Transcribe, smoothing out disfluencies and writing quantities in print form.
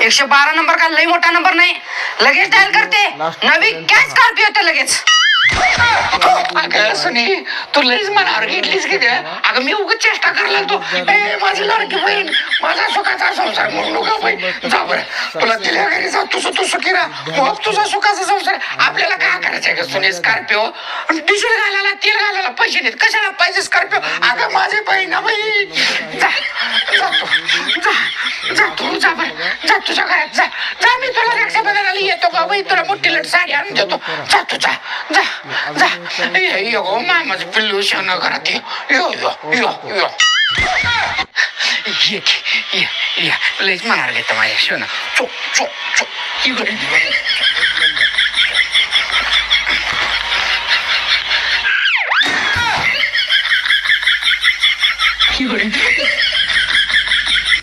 112 number का लई मोठा नंबर नाही, लगेच डायल करते. नवी काय स्कॉर्पिओ येते लगेच. अगं सुनी, तू लईच मनावर घेतलीस की ग. अगं मी उगाच चेष्टा करायला तो. माझी लाडकी बहीण, माझा सुखाचा संसार म्हणून नका बाई. जा बरं, तुला दिल्या घरी जा, तुझं तू सुखी राहा. मग तुझा सुखाचा संसार. आपल्याला काय करायचंय ग सुनी? स्कॉर्पिओ डिझेल घालायला, तेल घालायला पैसे नाहीत, कशाला पाहिजे स्कॉर्पिओ? अगं माझी बहीण बाई, जा जा तू, जा तू, जा बरं, जा तुझ्या घरात जा. जा, मी तुला रक्षाबंधनाला येतो का बाई, तुला मोठी लट साडी आणून देतो. जा तू, जा जा जा. यो मामाचं पिल्लू शान घरात यो यो यो यो. ये लईच मनावर घेतं माझ्या शिवना. चो चो चो इकडे. इकडे